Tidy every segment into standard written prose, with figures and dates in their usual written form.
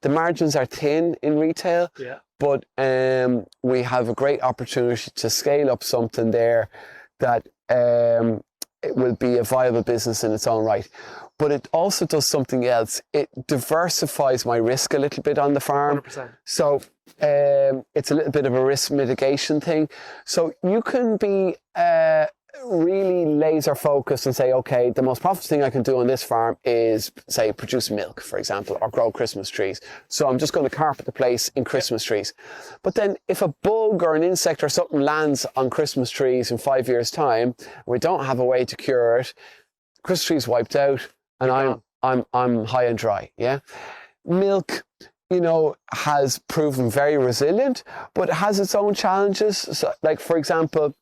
The margins are thin in retail, but we have a great opportunity to scale up something there that it will be a viable business in its own right. But it also does something else. It diversifies my risk a little bit on the farm. 100%. So it's a little bit of a risk mitigation thing. So you can be really laser focused and say, okay, the most profitable thing I can do on this farm is, say, produce milk, for example, or grow Christmas trees. So I'm just going to carpet the place in Christmas trees. But then if a bug or an insect or something lands on Christmas trees in 5 years' time, we don't have a way to cure it, Christmas trees wiped out, and I'm high and dry. Yeah, milk, you know, has proven very resilient, but it has its own challenges. So, like, for example,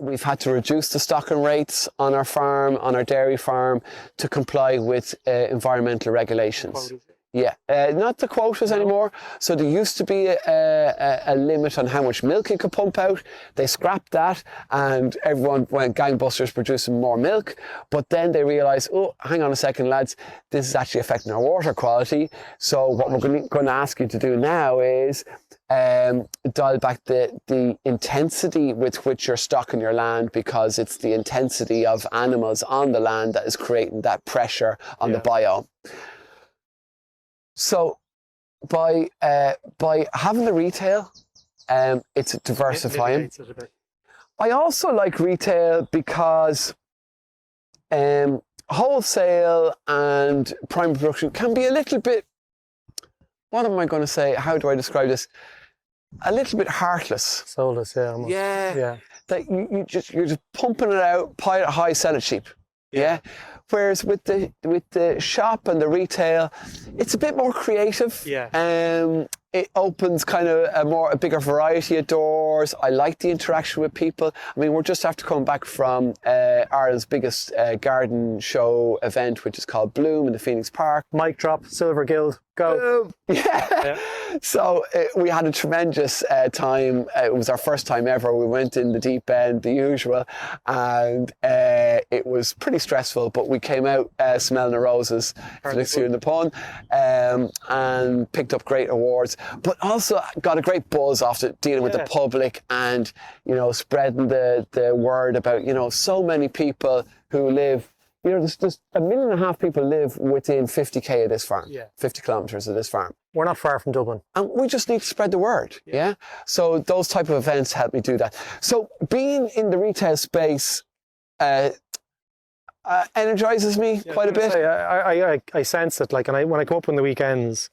we've had to reduce the stocking rates on our farm, on our dairy farm, to comply with environmental regulations. Yeah, not the quotas anymore. So there used to be a limit on how much milk you could pump out. They scrapped that, and everyone went gangbusters producing more milk. But then they realised, oh, hang on a second, lads, this is actually affecting our water quality. So what we're going to ask you to do now is dial back the intensity with which you're stocking your land, because it's the intensity of animals on the land that is creating that pressure on the biome. So by having the retail, it's diversifying. I also like retail because wholesale and primary production can be a little bit, what am I going to say? How do I describe this? A little bit heartless. Soulless, yeah. Almost. Yeah. That you're just pumping it out, pile it high, sell it cheap. Yeah. Whereas with the shop and the retail, it's a bit more creative. Yeah. It opens kind of a bigger variety of doors. I like the interaction with people. I mean, we're just after coming back from Ireland's biggest garden show event, which is called Bloom in the Phoenix Park. Mic drop, Silver Guild, go. Yeah. So we had a tremendous time. It was our first time ever. We went in the deep end, the usual, and it was pretty stressful, but we came out smelling the roses, next year in the pun, and picked up great awards, but also got a great buzz after dealing with the public and, you know, spreading the word about, you know, so many people who live, you know, there's 1.5 million people live within 50k of this farm, 50 kilometres of this farm. We're not far from Dublin. And we just need to spread the word, yeah? So those type of events help me do that. So being in the retail space energizes me quite a bit. I sense it, like, and when I come up on the weekends,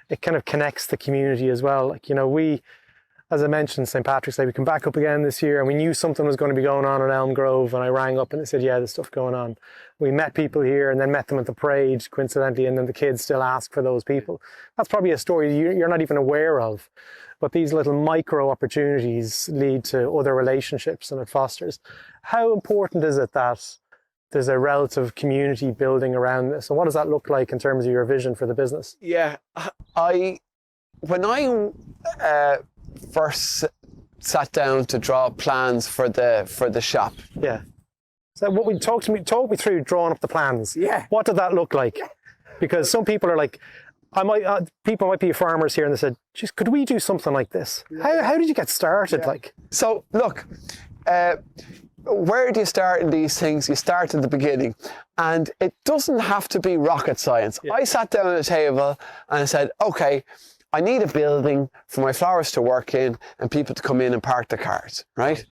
it kind of connects the community as well. Like, you know, we, as I mentioned, St. Patrick's Day, we come back up again this year, and we knew something was going to be going on in Elmgrove, and I rang up and they said, yeah, there's stuff going on. We met people here and then met them at the parade, coincidentally, and then the kids still ask for those people. That's probably a story you're not even aware of, but these little micro opportunities lead to other relationships, and it fosters. How important is it that there's a relative community building around this, and what does that look like in terms of your vision for the business? Yeah, when I first sat down to draw plans for the shop. Yeah. So what we talk me through drawing up the plans. Yeah. What did that look like? Because some people are like, people might be farmers here, and they said, "Geez, could we do something like this?" How did you get started? Yeah. Like, so look, where do you start in these things? You start at the beginning, and it doesn't have to be rocket science. Yeah. I sat down at a table and I said, okay, I need a building for my florists to work in and people to come in and park their cars, right?